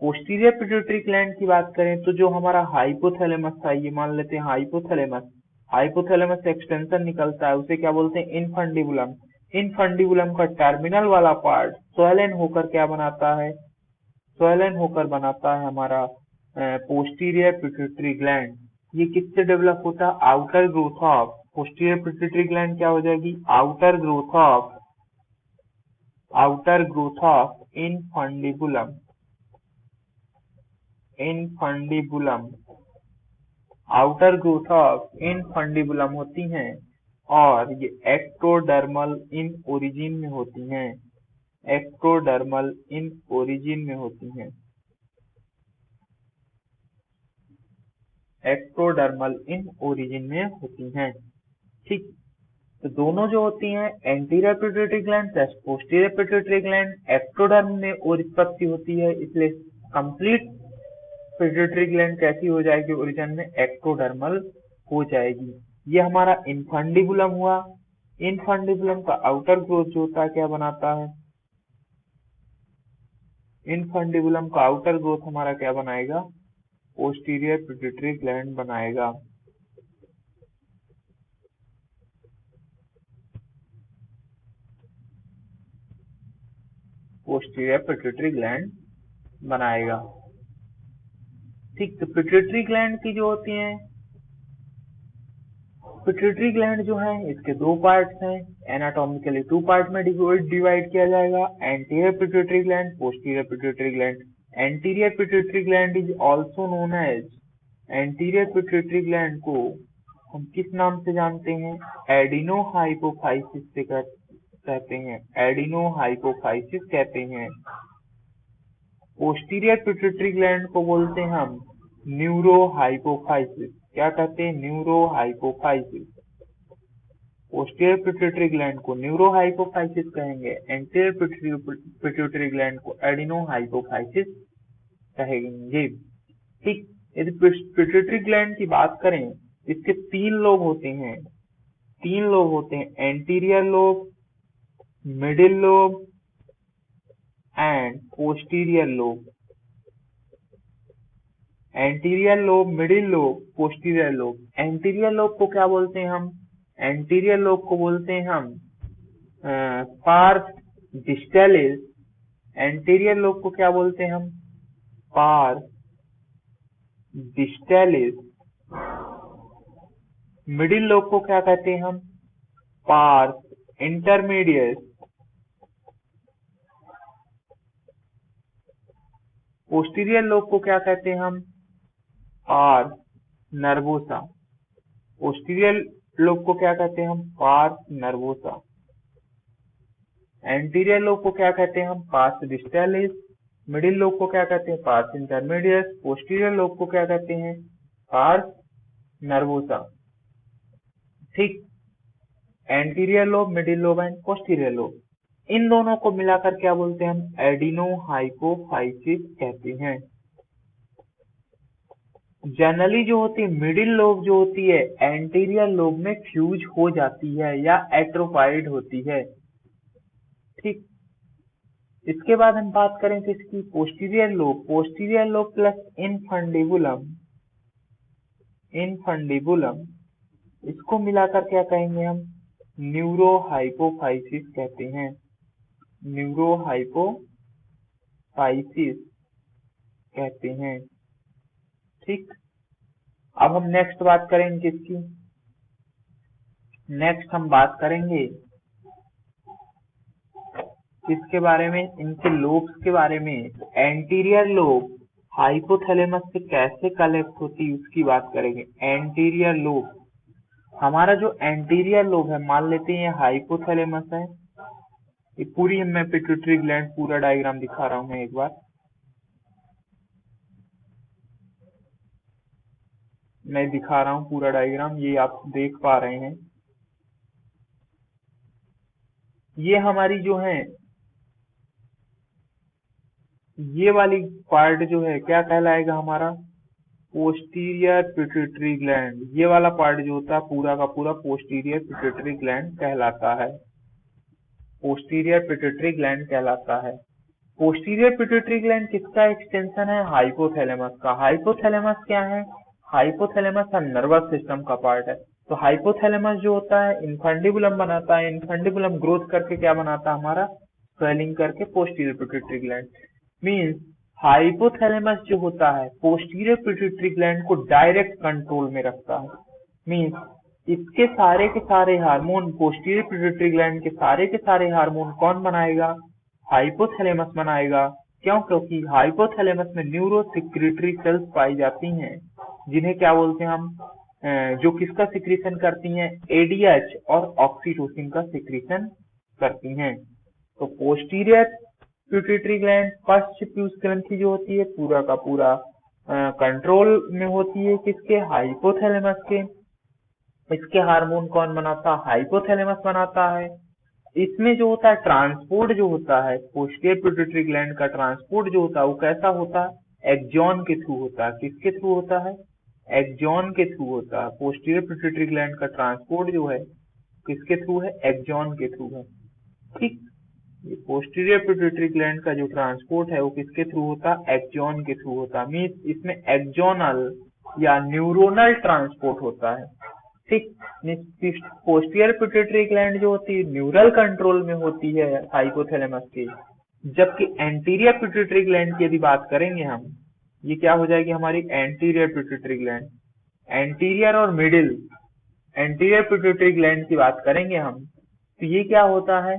A: Posterior pituitary gland की बात करें तो जो हमारा हाइपोथैलेमस था, ये मान लेते हैं हाइपोथैलेमस, हाइपोथैलेमस से एक्सटेंशन निकलता है, उसे क्या बोलते हैं? इनफंडिबुलम। इनफंडिबुलम का टर्मिनल वाला पार्ट स्वैलन होकर क्या बनाता है? स्वैलन होकर बनाता है हमारा पोस्टीरियर पिट्यूटरी ग्लैंड। ये किससे डेवलप होता है? Outer growth of. Posterior pituitary gland क्या हो जाएगी? Outer growth of, outer growth of infundibulum. Infundibulum, outer growth of infundibulum होती हैं, और ये एक्टोडर्मल इन ओरिजिन में होती हैं। एक्टोडर्मल इन ओरिजिन में होती हैं। एक्टोडर्मल इन ओरिजिन में होती हैं। ठीक, तो दोनों जो होती हैं anterior pituitary gland plus posterior pituitary gland ectoderm में उत्पत्ति होती है, इसलिए कंप्लीट पिट्यूटरी ग्लैंड कैसी हो जाएगी? ओरिजिन में एक्टोडर्मल हो जाएगी। ये हमारा इनफंडिबुलम हुआ। इनफंडिबुलम का आउटर ग्रोथ जो होता है क्या बनाता है? इनफंडिबुलम का आउटर ग्रोथ हमारा क्या बनाएगा? पोस्टीरियर पिट्यूटरी ग्लैंड बनाएगा। पोस्टीरियर पिट्यूटरी ग्लैंड बनाएगा। ठीक, तो पिट्यूटरी ग्लैंड की जो होती हैं, पिट्यूटरी ग्लैंड जो है इसके दो पार्ट्स हैं, एनाटॉमिकली टू पार्ट में डिवाइड किया जाएगा, anterior pituitary gland, posterior pituitary gland. Anterior pituitary gland is also known as, anterior pituitary gland को हम किस नाम से जानते हैं? एडिनोहाइपोफाइसिस से कहते हैं, एडिनोहाइपोफाइसिस कहते हैं। पोस्टीरियर पिट्यूटरी ग्लैंड को बोलते हैं हम न्यूरोहाइपोफाइसिस। क्या कहते हैं? न्यूरोहाइपोफाइसिस। पोस्टीरियर पिट्यूटरी ग्लैंड को न्यूरोहाइपोफाइसिस कहेंगे, एंटीरियर पिट्यूटरी ग्लैंड को एडिनोहाइपोफाइसिस कहेंगे। ठीक, यदि पिट्यूटरी ग्लैंड की बात करें, इसके तीन लोब होते हैं। तीन लोब होते हैं, anterior lobe, middle lobe and posterior lobe. Anterior lobe, middle lobe, posterior lobe. Anterior lobe को क्या बोलते हैं हम? एंटीरियर लोब को बोलते हैं हम पार्स डिस्टैलिस। एंटीरियर लोब को क्या बोलते हैं हम? पार्स डिस्टैलिस। मिडिल लोब को क्या कहते हैं हम? Parse intermedius. पोस्टीरियर लोब को क्या कहते हैं हम? Parse nervosa. पोस्टीरियर लोब को क्या कहते हैं हम? Parse nervosa. एंटीरियर लोब को क्या कहते हैं हम? पार्स डिस्टैलिस। मिडिल लोब को क्या कहते हैं? Parse intermedius. पोस्टीरियर लोब को क्या कहते हैं? Pars nervosa. ठीक, anterior lobe, middle lobe and posterior lobe, इन दोनों को मिलाकर क्या बोलते हैं हम? एडिनोहाइपोफाइसिस कहते हैं। जनरली जो होती है मिडिल लोब जो होती है एंटीरियर लोब में फ्यूज हो जाती है या एट्रोफाइड होती है। ठीक, इसके बाद हम बात करें किसकी? Posterior lobe. Posterior lobe plus infundibulum, infundibulum, इसको मिलाकर क्या कहेंगे हम? न्यूरोहाइपोफाइसिस कहते हैं, न्यूरोहाइपोफाइसिस कहते हैं। ठीक, अब हम नेक्स्ट बात करेंगे किसकी, नेक्स्ट हम बात करेंगे किसके बारे में, इनके लोब्स के बारे में। एंटीरियर लोब हाइपोथैलेमस से कैसे कलेक्ट होती है उसकी बात करेंगे। एंटीरियर लोब, हमारा जो एंटीरियर लोब है, मान लेते हैं ये हाइपोथैलेमस है, ये पूरी मैं पिट्यूटरी ग्लैंड पूरा डायग्राम दिखा रहा हूं मैं एक बार, मैं दिखा रहा हूं पूरा डायग्राम, ये आप देख पा रहे हैं। ये हमारी जो है, ये वाली पार्ट जो है क्या कहलाएगा हमारा, पोस्टीरियर पिट्यूटरी ग्लैंड। ये वाला पार्ट जो होता है पूरा का पूरा पोस्टीरियर पिट्यूटरी ग्लैंड कहलाता है, पोस्टीरियर पिट्यूटरी ग्लैंड कहलाता है। पोस्टीरियर पिट्यूटरी ग्लैंड किसका एक्सटेंशन है, हाइपोथैलेमस का। हाइपोथैलेमस क्या है, हाइपोथैलेमस नर्वस सिस्टम का पार्ट है। तो हाइपोथैलेमस जो होता है इन्फंडिबुलम बनाता है, इन्फंडिबुलम ग्रोथ करके क्या बनाता है हमारा, स्वेलिंग करके posterior pituitary gland. Means hypothalamus जो होता है पोस्टीरियर पिट्यूटरी ग्लैंड को डायरेक्ट कंट्रोल में रखता है। मीन्स इसके सारे हार्मोन, पोस्टीरियर पिट्यूटरी ग्लैंड के सारे हार्मोन कौन बनाएगा, हाइपोथैलेमस बनाएगा। क्यों, क्योंकि हाइपोथैलेमस में न्यूरो सिक्रेटरी सेल्स पाई जाती हैं, जिन्हें क्या बोलते हैं हम, जो किसका सिक्रीशन करती हैं, एडीएच और ऑक्सीटोसिन का सिक्रीशन करती हैं। तो पोस्टीरियर पिट्यूटरी ग्लैंड, पश्च पीयूष ग्रंथि जो होती है पूरा का पूरा कंट्रोल में होती है किसके, हाइपोथैलेमस के। इसके हार्मोन कौन बनाता है, हाइपोथैलेमस बनाता है। इसमें जो होता है ट्रांसपोर्ट जो होता है, पोस्टीरियर पिट्यूटरी ग्लैंड का ट्रांसपोर्ट जो होता है वो कैसा होता है, एक्सॉन के थ्रू होता है। किसके थ्रू होता है, एक्सॉन के थ्रू होता है। पोस्टीरियर पिट्यूटरी ग्लैंड का ट्रांसपोर्ट जो है किसके थ्रू है, एक्सॉन के थ्रू है। ठीक, ये पोस्टीरियर पिट्यूटरी ग्लैंड का जो ट्रांसपोर्ट है वो किसके थ्रू होता है, एक्सॉन के थ्रू होता है। मीन्स इसमें एक्सोनल या न्यूरोनल ट्रांसपोर्ट होता है। ठीक, पोस्टीरियर पिट्यूटरी ग्लैंड जो होती है न्यूरल कंट्रोल में होती है हाइपोथैलेमस के, जबकि एंटीरियर पिट्यूटरी ग्लैंड की यदि बात करेंगे हम, ये क्या हो जाएगी हमारी एंटीरियर पिट्यूटरी ग्लैंड। एंटीरियर और मिडिल, एंटीरियर पिट्यूटरी ग्लैंड की बात करेंगे हम, तो ये क्या होता है,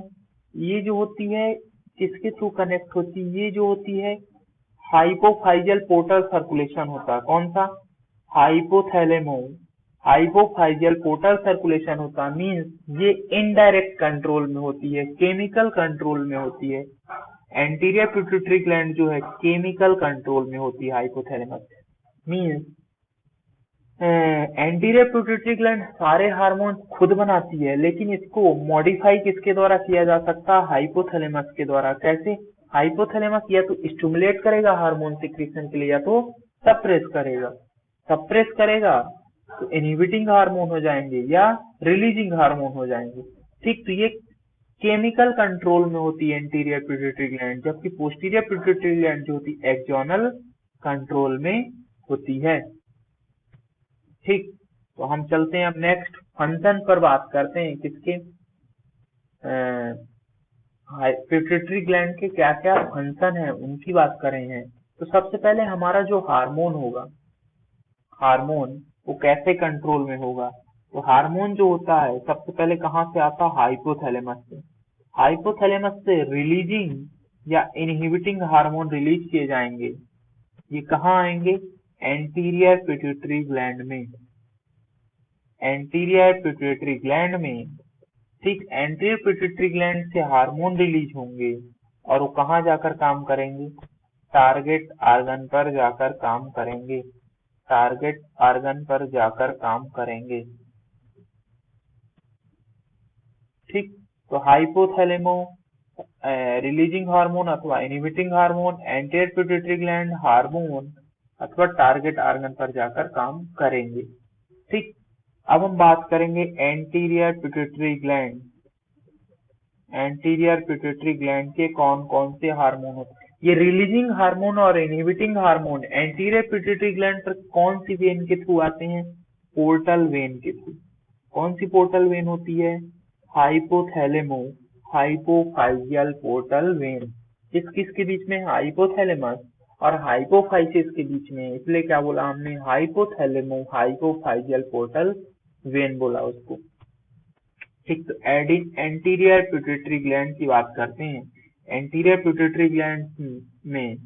A: ये जो होती है किसके थ्रू कनेक्ट होती है, ये जो होती है हाइपोफाइजल पोर्टल सर्कुलेशन होता है। कौन सा, हाइपोफाइजल पोर्टल सर्कुलेशन होता है। मीन्स ये इनडायरेक्ट कंट्रोल में होती है, केमिकल कंट्रोल में होती है। एंटीरियर पिट्यूटरी ग्लैंड जो है केमिकल कंट्रोल में होती है hypothalamus. Means anterior pituitary gland सारे हार्मोन खुद बनाती है, लेकिन इसको मॉडिफाई किसके द्वारा किया जा सकता है, हाइपोथैलेमस के द्वारा। कैसे, हाइपोथैलेमस या तो स्टिमुलेट करेगा हार्मोन सिक्रीशन के लिए, या तो सप्रेस करेगा। सप्रेस करेगा तो इनहिबिटिंग हार्मोन हो जाएंगे या रिलीजिंग हार्मोन हो जाएंगे। ठीक, तो ये केमिकल कंट्रोल में होती है एंटीरियर पिट्यूटरी ग्लैंड, जबकि पोस्टीरियर पिट्यूटरी ग्लैंड जो होती है एक्सोनल कंट्रोल में होती है। ठीक, तो हम चलते हैं अब नेक्स्ट फंक्शन पर बात करते हैं किसके, पिट्यूटरी ग्लैंड के क्या क्या फंक्शन है उनकी बात कर रहे हैं। तो सबसे पहले हमारा जो हार्मोन होगा, हार्मोन वो कैसे कंट्रोल में होगा, तो हार्मोन जो होता है सबसे पहले कहाँ से आता है, हाइपोथैलेमस से। हाइपोथैलेमस से रिलीजिंग या इनहिबिटिंग हार्मोन रिलीज किए जाएंगे। ये कहाँ आएंगे, एंटीरियर पिट्यूटरी ग्लैंड में, एंटीरियर पिट्यूटरी ग्लैंड में। ठीक, एंटीरियर पिट्यूटरी ग्लैंड से हार्मोन रिलीज होंगे और वो कहाँ जाकर काम करेंगे, टारगेट आर्गन पर जाकर काम करेंगे, टारगेट आर्गन पर जाकर काम करेंगे। ठीक, तो हाइपोथैलेमो रिलीजिंग हार्मोन अथवा inhibiting hormone, anterior pituitary gland hormone अथवा टारगेट आर्गन पर जाकर काम करेंगे। ठीक, अब हम बात करेंगे anterior pituitary gland. Anterior pituitary gland के कौन कौन से हार्मोन होते हैं, ये रिलीजिंग हार्मोन और inhibiting hormone anterior pituitary gland पर कौन सी वेन के थ्रू आते हैं, पोर्टल वेन के थ्रू। कौन सी पोर्टल वेन होती है, हाइपोथैलेमो हाइपोफाइजियल पोर्टल वेन। किसके बीच में? हाइपोथैलेमस और हाइपोफाइसिस के बीच में, इसलिए क्या बोला हमने? हाइपोथैलेमो हाइपोफाइजियल पोर्टल वेन बोला उसको। ठीक, तो एंटीरियर पिट्यूटरी ग्लैंड की बात करते हैं। एंटीरियर पिट्यूटरी ग्लैंड में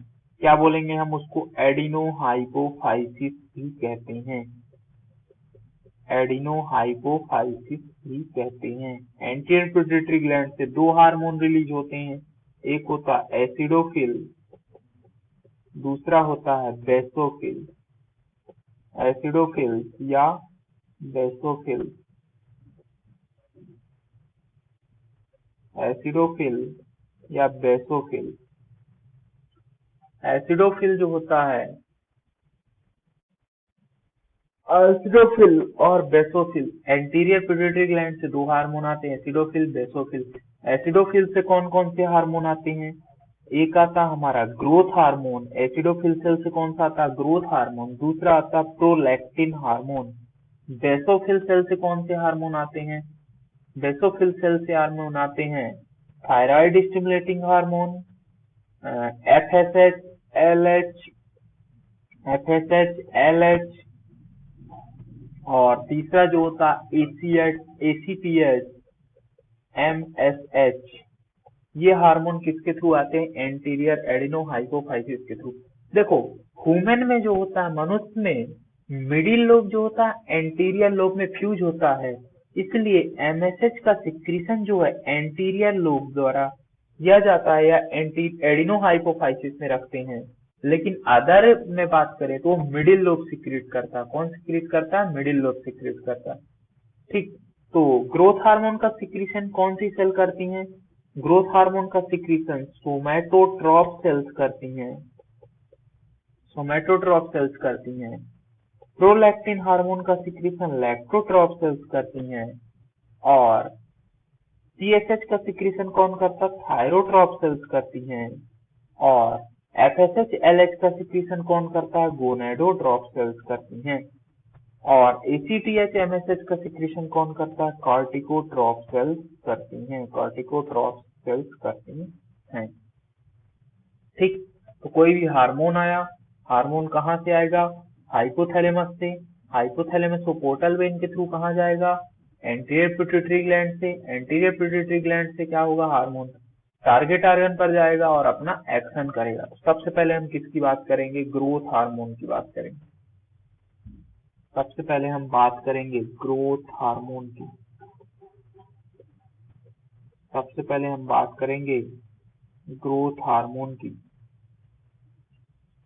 A: क्या बोलेंगे हम उसको? एडिनोहाइपोफाइसिस भी कहते हैं। एडिनोहाइपोफाइसिस भी कहते हैं। एंटीरियर पिट्यूटरी ग्लैंड से दो हार्मोन रिलीज होते हैं, एक होता है एसिडोफिल, दूसरा होता है बेसोफिल। एसिडोफिल या बेसोफिल, एसिडोफिल या बेसोफिल। एसिडोफिल जो होता है, एसिडोफिल और बेसोफिल, एंटीरियर पिट्यूटरी ग्लैंड से दो हार्मोन आते हैं, एसिडोफिल बेसोफिल। एसिडोफिल से कौन कौन से हार्मोन आते हैं? एक आता हमारा ग्रोथ हार्मोन, एसिडोफिल सेल से कौन सा आता? Growth hormone. दूसरा आता प्रोलैक्टिन हार्मोन। बेसोफिल सेल से कौन से हार्मोन आते हैं? बेसोफिल सेल से हार्मोन आते हैं thyroid stimulating hormone, FSH, LH, और तीसरा जो होता एसीपीएच, एमएसएच। ये हार्मोन किसके थ्रू आते हैं? एंटीरियर एडिनोहाइपोफाइसिस के थ्रू। देखो, ह्यूमन में जो होता है, मनुष्य में मिडिल लोब जो होता है एंटीरियर लोब में फ्यूज होता है, इसलिए एमएसएच का सिक्रीशन जो है एंटीरियर लोब द्वारा किया जाता है या एडिनोहाइपोफाइसिस में रखते हैं। लेकिन अदर में बात करें तो मिडिल लोब सिक्रीट करता है। कौन सिक्रीट करता है? मिडिल लोब सिक्रीट करता है। ठीक, तो ग्रोथ हार्मोन का सिक्रीशन कौन सी सेल करती हैं? ग्रोथ हार्मोन का सिक्रीशन सोमैटोट्रॉप सेल्स करती हैं, सोमैटोट्रॉप सेल्स करती हैं। प्रोलैक्टिन हार्मोन का सिक्रीशन लैक्टोट्रॉप सेल्स करती हैं, और टीएसएच का सिक्रीशन कौन करता? थायरोट्रॉप सेल्स करती हैं, और एफएसएच एलएच का सिक्रीशन कौन करता है? गोनेडोट्रॉप सेल्स करती हैं, और एसीटीएच एमएसएच का सिक्रीशन कौन करता है? कॉर्टिकोट्रॉप सेल्स करती हैं, कॉर्टिकोट्रॉप सेल्स करती हैं। ठीक, तो कोई भी हार्मोन आया, हार्मोन कहाँ से आएगा? हाइपोथैलेमस से। हाइपोथैलेमस को पोर्टल वेन के थ्रू कहाँ जाएगा? एंटीरियर पिट्यूटरी ग्लैंड से। एंटीरियर पिट्यूटरी ग्लैंड से क्या होगा? हार्मोन टारगेट ऑर्गन पर जाएगा और अपना एक्शन करेगा। सबसे पहले हम किसकी बात करेंगे? ग्रोथ हार्मोन की बात करेंगे। सबसे पहले हम बात करेंगे ग्रोथ हार्मोन की। सबसे पहले हम बात करेंगे ग्रोथ हार्मोन की।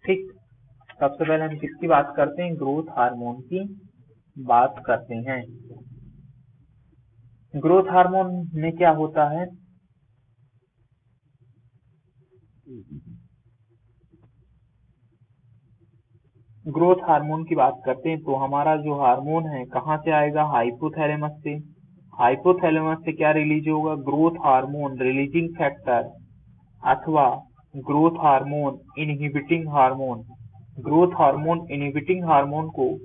A: ठीक, सबसे पहले हम किसकी बात करते हैं? ग्रोथ हार्मोन की बात करते हैं। ग्रोथ हार्मोन में क्या होता है? ग्रोथ हार्मोन की बात करते हैं तो हमारा जो हार्मोन है कहाँ से आएगा? हाइपोथैलेमस से। हाइपोथैलेमस से क्या रिलीज होगा? ग्रोथ हार्मोन रिलीजिंग फैक्टर अथवा growth hormone inhibiting hormone. Growth hormone inhibiting hormone को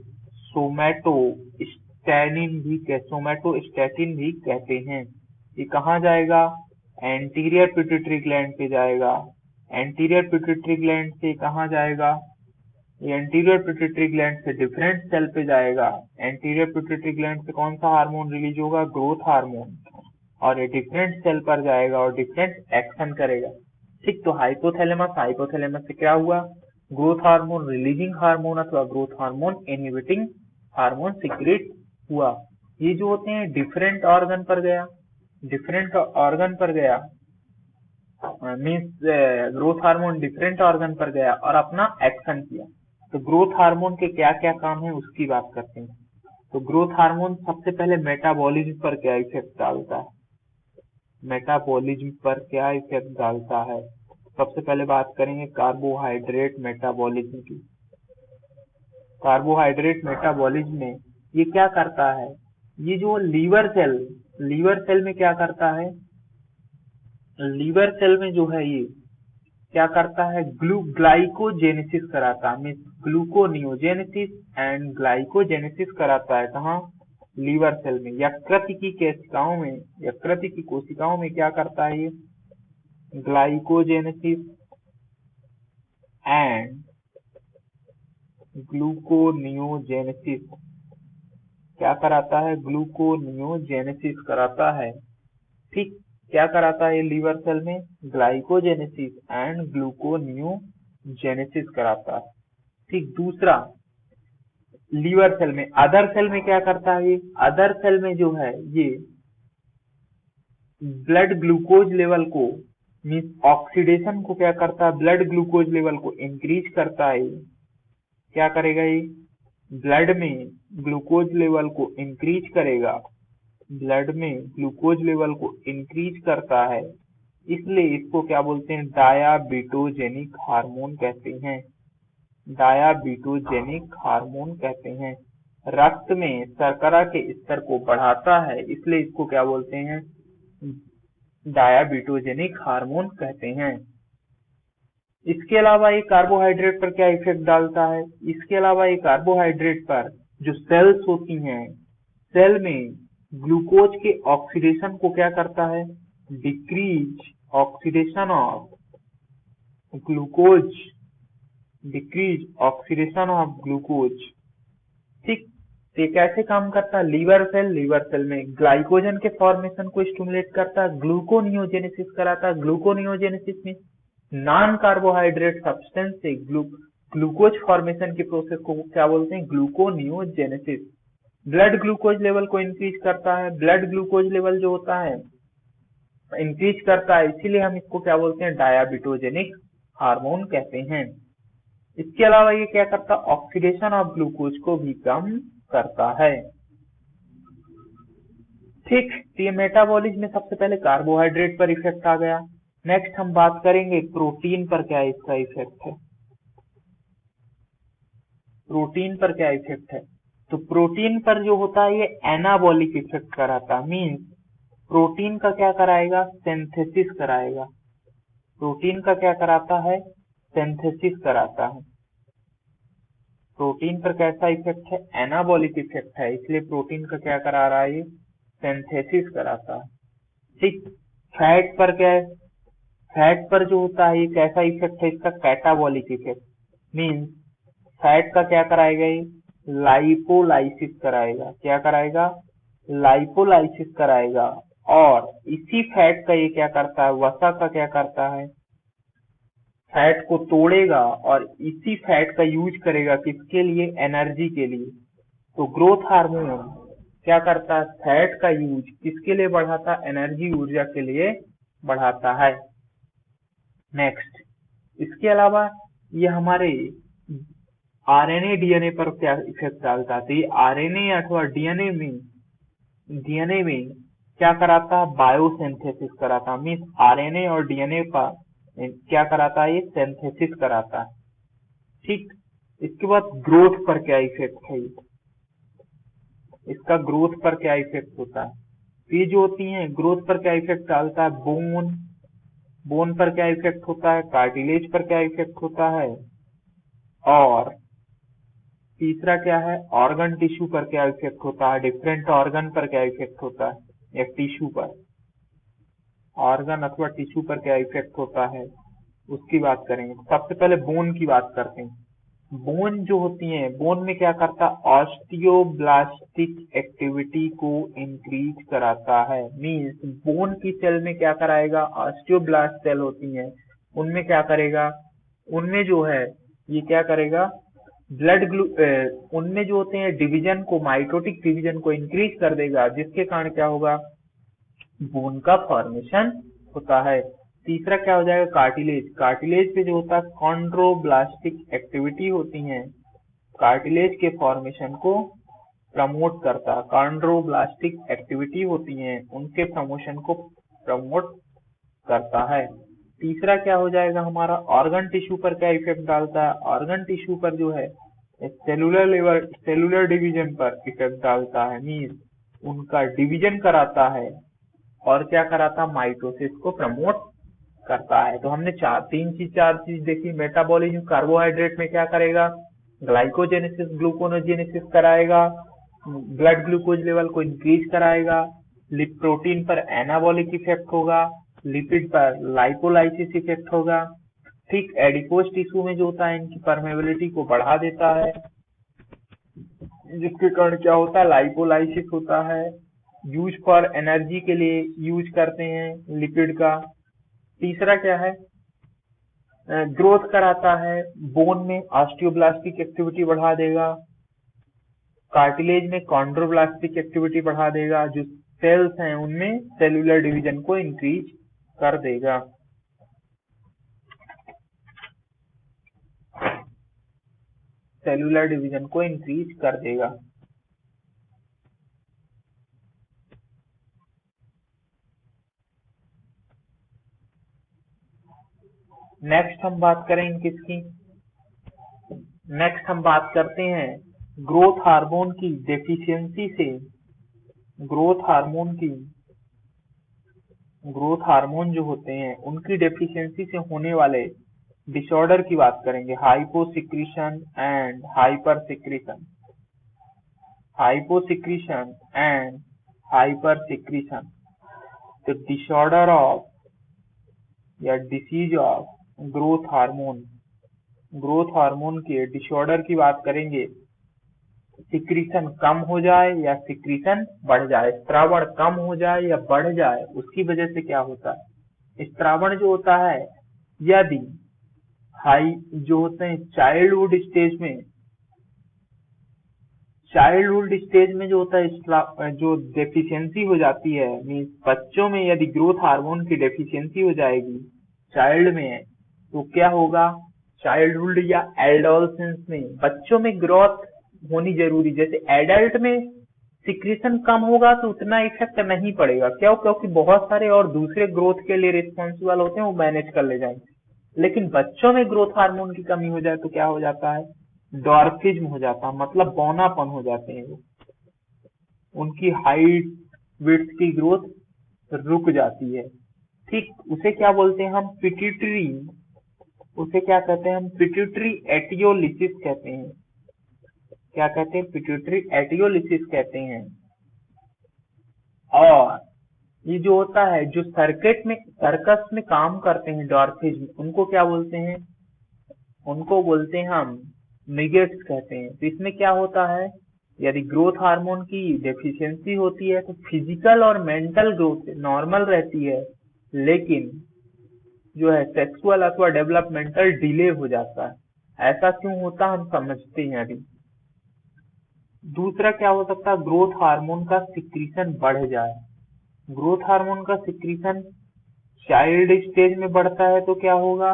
A: सोमैटोस्टैटिन भी कहते हैं। ये कहाँ जाएगा? एंटीरियर पिट्यूटरी ग्लैंड पे जाएगा। एंटीरियर पिट्यूटरी ग्लैंड से कहाँ जाएगा? ये एंटीरियर पिट्यूटरी ग्लैंड से डिफरेंट सेल पे जाएगा। एंटीरियर पिट्यूटरी ग्लैंड से कौन सा हार्मोन रिलीज होगा? ग्रोथ हार्मोन, और ये डिफरेंट सेल पर जाएगा और डिफरेंट एक्शन करेगा। ठीक, तो हाइपोथैलेमस, हाइपोथैलेमस से क्या हुआ? ग्रोथ हार्मोन रिलीजिंग हार्मोन अथवा growth hormone inhibiting hormone secrete हुआ। ये जो होते हैं डिफरेंट ऑर्गन पर गया, डिफरेंट ऑर्गन पर गया, means growth hormone different organ पर गया और अपना एक्शन किया। तो ग्रोथ हार्मोन के क्या क्या काम है उसकी बात करते हैं। तो ग्रोथ हार्मोन सबसे पहले मेटाबॉलिज्म पर क्या इफेक्ट डालता है? मेटाबॉलिज्म पर क्या इफेक्ट डालता है? सबसे पहले बात करेंगे कार्बोहाइड्रेट मेटाबॉलिज्म की। कार्बोहाइड्रेट मेटाबॉलिज्म में ये क्या करता है? ये जो लीवर सेल में क्या करता है? लीवर सेल में जो है ये क्या करता है? ग्लाइकोजेनेसिस कराता है, मीन्स ग्लूकोनियोजेनेसिस एंड ग्लाइकोजेनेसिस कराता है। कहाँ? लीवर सेल में, यकृत की कोशिकाओं में क्या करता है ये? ग्लाइकोजेनेसिस एंड ग्लूकोनियोजेनेसिस क्या कराता है? ग्लूकोनियोजेनेसिस कराता है। ठीक, क्या कराता है लीवर सेल में? ग्लाइकोजेनेसिस एंड ग्लूकोनियोजेनेसिस कराता है। ठीक, दूसरा लीवर सेल में, अदर सेल में क्या करता है ये? अदर सेल में जो है ये ब्लड ग्लूकोज लेवल को मीन्स ऑक्सीडेशन को क्या करता है? ब्लड ग्लूकोज लेवल को इंक्रीज करता है। क्या करेगा ये? ब्लड में ग्लूकोज लेवल को इंक्रीज करेगा, ब्लड में ग्लूकोज लेवल को इंक्रीज करता है, इसलिए इसको क्या बोलते हैं? डायाबिटोजेनिक हार्मोन कहते हैं। डायाबिटोजेनिक हार्मोन कहते हैं। रक्त में शर्करा के स्तर को बढ़ाता है, इसलिए इसको क्या बोलते हैं? डायाबिटोजेनिक हार्मोन कहते हैं। इसके अलावा ये कार्बोहाइड्रेट पर क्या इफेक्ट डालता है? इसके अलावा ये कार्बोहाइड्रेट पर जो सेल्स होती हैं, सेल में ग्लूकोज के ऑक्सीडेशन को क्या करता है? Decrease oxidation of glucose, decrease oxidation of glucose. ठीक, ये कैसे काम करता है? लीवर सेल में ग्लाइकोजन के फॉर्मेशन को स्टिमुलेट करता है, ग्लूकोनियोजेनेसिस कराता है। ग्लूकोनियोजेनेसिस में नॉन कार्बोहाइड्रेट सब्सटेंस से ग्लूकोज फॉर्मेशन के प्रोसेस को क्या बोलते हैं? ग्लूकोनियोजेनेसिस। ब्लड ग्लूकोज लेवल को इंक्रीज करता है, ब्लड ग्लूकोज लेवल जो होता है इंक्रीज करता है, इसीलिए हम इसको क्या बोलते हैं? डायाबिटोजेनिक हार्मोन कहते हैं। इसके अलावा ये क्या करता है? ऑक्सीडेशन ऑफ ग्लूकोज को भी कम करता है। ठीक, तो ये मेटाबॉलिज्म में सबसे पहले कार्बोहाइड्रेट पर इफेक्ट आ गया। नेक्स्ट हम बात करेंगे प्रोटीन पर क्या इसका इफेक्ट है। प्रोटीन पर क्या इफेक्ट है? तो प्रोटीन पर जो होता है ये एनाबॉलिक इफेक्ट कराता है, मीन्स प्रोटीन का क्या कराएगा? सिंथेसिस कराएगा। प्रोटीन का क्या कराता है? सिंथेसिस कराता है। प्रोटीन पर कैसा इफेक्ट है? एनाबॉलिक इफेक्ट है, इसलिए प्रोटीन का क्या करा रहा है? ये सिंथेसिस कराता है। ठीक, फैट पर क्या है? फैट पर जो होता है ये कैसा इफेक्ट है इसका? कैटाबॉलिक इफेक्ट, मीन्स फैट का क्या कराएगा? ये लाइपोलाइसिस कराएगा। क्या कराएगा? लाइपोलाइसिस कराएगा। और इसी फैट का ये क्या करता है? वसा का क्या करता है? फैट को तोड़ेगा और इसी फैट का यूज करेगा किसके लिए? एनर्जी के लिए। तो ग्रोथ हार्मोन क्या करता है? फैट का यूज किसके लिए बढ़ाता है? एनर्जी, ऊर्जा के लिए बढ़ाता है। नेक्स्ट, इसके अलावा ये हमारे आरएनए डीएनए पर क्या इफेक्ट डालता है? तो ये आरएनए अथवा डीएनए में क्या कराता है? बायोसिंथेसिस कराता है, मीन्स आरएनए और डीएनए का क्या कराता है? ये सिंथेसिस कराता है। ठीक, इसके बाद ग्रोथ पर क्या इफेक्ट है? इसका ग्रोथ पर क्या इफेक्ट होता है? ये जो होती है ग्रोथ पर क्या इफेक्ट डालता है? बोन पर क्या इफेक्ट होता है? कार्टिलेज पर क्या इफेक्ट होता है? और तीसरा क्या है? ऑर्गन टिश्यू पर क्या इफेक्ट होता है? डिफरेंट ऑर्गन पर क्या इफेक्ट होता है? या टिश्यू पर, ऑर्गन अथवा टिश्यू पर क्या इफेक्ट होता है उसकी बात करेंगे। सबसे पहले बोन की बात करते हैं। बोन जो होती है, बोन में क्या करता है? ऑस्टियोब्लास्टिक एक्टिविटी को इंक्रीज कराता है, मीन्स बोन की सेल में क्या कराएगा? ऑस्टियोब्लास्ट सेल होती हैं उनमें क्या करेगा? उनमें जो है ये क्या करेगा? उनमें जो होते हैं डिवीजन को, माइटोटिक डिवीजन को इंक्रीज कर देगा, जिसके कारण क्या होगा? बोन का फॉर्मेशन होता है। तीसरा क्या हो जाएगा? कार्टिलेज। कार्टिलेज पे जो होता है कॉन्ड्रोब्लास्टिक एक्टिविटी होती है, कार्टिलेज के फॉर्मेशन को प्रमोट करता है। कॉन्ड्रोब्लास्टिक एक्टिविटी होती है उनके प्रमोशन को प्रमोट करता है। तीसरा क्या हो जाएगा हमारा? ऑर्गन टिश्यू पर क्या इफेक्ट डालता है? ऑर्गन टिश्यू पर जो है सेलुलर डिवीजन पर इफेक्ट डालता है, मीन्स उनका डिवीजन कराता है। और क्या कराता? माइटोसिस को प्रमोट करता है। तो हमने चार चीज देखी। मेटाबॉलिज्म कार्बोहाइड्रेट में क्या करेगा? ग्लाइकोजेनेसिस, ग्लूकोनोजेनेसिस कराएगा। ब्लड ग्लूकोज लेवल को इंक्रीज कराएगा, प्रोटीन पर एनाबॉलिक इफेक्ट होगा, लिपिड पर लाइपोलाइसिस इफेक्ट होगा। ठीक, एडिपोज टिश्यू में जो होता है इनकी परमेबिलिटी को बढ़ा देता है, जिसके कारण क्या होता है, लाइपोलाइसिस होता है। यूज फॉर एनर्जी के लिए यूज करते हैं लिपिड का। तीसरा क्या है, ग्रोथ कराता है, बोन में ऑस्टियोब्लास्टिक एक्टिविटी बढ़ा देगा, कार्टिलेज में कॉन्ड्रोब्लास्टिक एक्टिविटी बढ़ा देगा, जो सेल्स हैं उनमें सेलुलर डिवीजन को इंक्रीज कर देगा। सेलुलर डिवीजन को इंक्रीज कर देगा। नेक्स्ट हम बात करेंगे किसकी, नेक्स्ट हम बात करते हैं ग्रोथ हार्मोन की डेफिशिएंसी से, ग्रोथ हार्मोन जो होते हैं उनकी डेफिशिएंसी से होने वाले डिसऑर्डर की बात करेंगे, हाइपोसिक्रीशन एंड हाइपरसिक्रीशन। हाइपोसिक्रीशन एंड हाइपरसिक्रीशन, तो डिसऑर्डर ऑफ या डिसीज ऑफ ग्रोथ हार्मोन के डिसऑर्डर की बात करेंगे। सिक्रीशन कम हो जाए या सिक्रीशन बढ़ जाए, स्त्रावण कम हो जाए या बढ़ जाए, उसकी वजह से क्या होता है, स्त्रावण जो होता है यदि हाई जो होते हैं चाइल्डहुड स्टेज में जो होता है जो डेफिशिएंसी हो जाती है, मीन्स बच्चों में यदि ग्रोथ हार्मोन की डेफिशिएंसी हो जाएगी चाइल्ड में, तो क्या होगा, चाइल्डहुड या एडोलसेंस में बच्चों में ग्रोथ होनी जरूरी। जैसे एडल्ट में सिक्रीशन कम होगा तो उतना इफेक्ट नहीं पड़ेगा, क्यों, क्योंकि बहुत सारे और दूसरे ग्रोथ के लिए रिस्पॉन्सिबल होते हैं, वो मैनेज कर ले जाएंगे। लेकिन बच्चों में ग्रोथ हार्मोन की कमी हो जाए तो क्या हो जाता है, डॉर्फिज्म हो जाता है, मतलब बौनापन हो जाते हैं वो, उनकी हाइट विड्थ की ग्रोथ रुक जाती है। ठीक, उसे क्या बोलते हैं हम, पिट्यूटरी, उसे क्या कहते हैं हम, पिट्यूटरी एटियोलिसिस कहते हैं। क्या कहते हैं, पिट्यूटरी एटियोलिसिस कहते हैं। और ये जो होता है, जो सर्कस में काम करते हैं डॉर्फिज्म, उनको क्या बोलते हैं, उनको बोलते हैं हम निगेट्स कहते हैं। तो इसमें क्या होता है, यदि ग्रोथ हार्मोन की डेफिशिएंसी होती है तो फिजिकल और मेंटल ग्रोथ नॉर्मल रहती है, लेकिन जो है सेक्सुअल अथवा डेवलपमेंटल डिले हो जाता है। ऐसा क्यों होता है हम समझते हैं अभी। दूसरा क्या हो सकता है, ग्रोथ हार्मोन का सिक्रीशन बढ़ जाए। ग्रोथ हार्मोन का सिक्रीशन चाइल्ड स्टेज में बढ़ता है तो क्या होगा,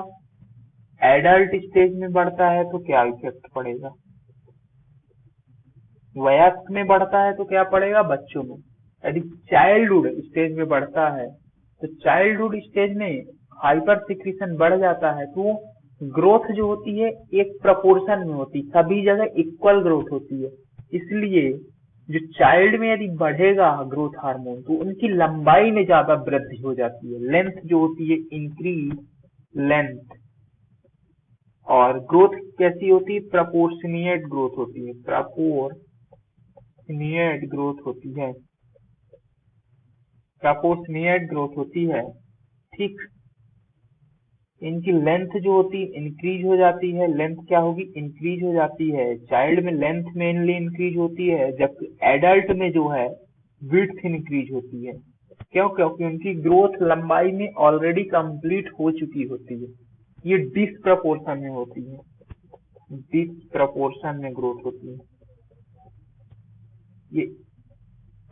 A: एडल्ट स्टेज में बढ़ता है तो क्या इफेक्ट पड़ेगा, वयस्क में बढ़ता है तो क्या पड़ेगा, बच्चों में। यदि चाइल्डहुड स्टेज में बढ़ता है तो चाइल्डहुड स्टेज में हाइपर सिक्रीशन बढ़ जाता है, तो ग्रोथ जो होती है एक प्रपोर्शन में होती है, सभी जगह इक्वल ग्रोथ होती है। इसलिए जो चाइल्ड में यदि बढ़ेगा ग्रोथ हार्मोन तो उनकी लंबाई में ज्यादा वृद्धि हो जाती है, लेंथ जो होती है इंक्रीज लेंथ। और ग्रोथ कैसी होती है, प्रपोर्शनिएट ग्रोथ होती है, प्रपोर्शनिएट ग्रोथ होती है, प्रपोर्शनिएट ग्रोथ होती है। ठीक, इनकी लेंथ जो होती है इंक्रीज हो जाती है, लेंथ क्या होगी, इंक्रीज हो जाती है। चाइल्ड में लेंथ मेनली इंक्रीज होती है, जबकि एडल्ट में जो है विड्थ इंक्रीज होती है। क्यों, क्योंकि उनकी ग्रोथ लंबाई में ऑलरेडी कंप्लीट हो चुकी होती है। ये डिसप्रपोर्शन में होती है, डिसप्रपोर्शन में ग्रोथ होती है, ये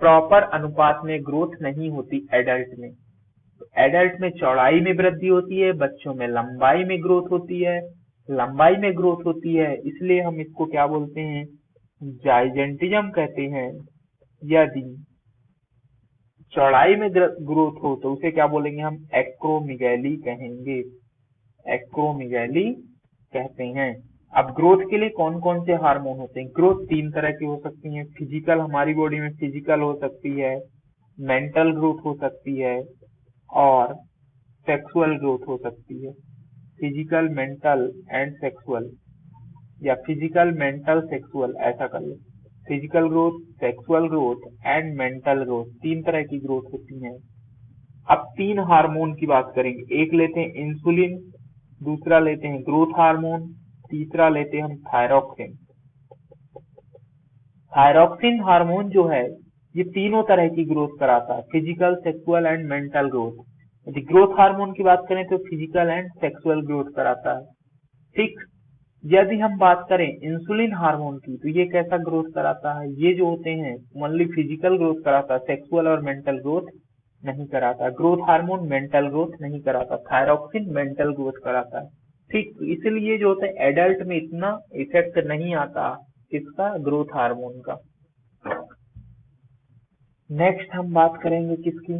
A: प्रॉपर अनुपात में ग्रोथ नहीं होती एडल्ट में। एडल्ट में चौड़ाई में वृद्धि होती है, बच्चों में लंबाई में ग्रोथ होती है, लंबाई में ग्रोथ होती है, इसलिए हम इसको क्या बोलते हैं, जाइजेंटिज्म कहते हैं। यदि चौड़ाई में ग्रोथ हो तो उसे क्या बोलेंगे हम, एक्रोमीगैली कहेंगे, एक्रोमीगैली कहते हैं। अब ग्रोथ के लिए कौन कौन से हार्मोन होते हैं, ग्रोथ तीन तरह की हो सकती है, फिजिकल, हमारी बॉडी में फिजिकल हो सकती है, मेंटल ग्रोथ हो सकती है, और सेक्सुअल ग्रोथ हो सकती है। फिजिकल, मेंटल एंड सेक्सुअल, या फिजिकल, मेंटल, सेक्सुअल, ऐसा कर लो। Physical growth, sexual growth and mental growth, 3 तरह की ग्रोथ होती है। अब 3 हार्मोन की बात करेंगे, एक लेते हैं इंसुलिन, दूसरा लेते हैं ग्रोथ हार्मोन, तीसरा लेते हैं हम थायरॉक्सिन। थायरॉक्सिन हार्मोन जो है ये तीनों तरह की ग्रोथ कराता है, physical, sexual and mental growth. यदि ग्रोथ हार्मोन की बात करें तो फिजिकल एंड सेक्सुअल ग्रोथ कराता है। ठीक, यदि हम बात करें इंसुलिन हार्मोन की तो ये कैसा ग्रोथ कराता है, ये जो होते हैं ओनली फिजिकल ग्रोथ कराता है, सेक्सुअल और मेंटल ग्रोथ नहीं कराता। ग्रोथ हार्मोन मेंटल ग्रोथ नहीं कराता, थायरॉक्सिन मेंटल ग्रोथ कराता है। ठीक, तो इसलिए जो होता है एडल्ट में इतना इफेक्ट नहीं आता किसका, ग्रोथ हार्मोन का। नेक्स्ट हम बात करेंगे किसकी,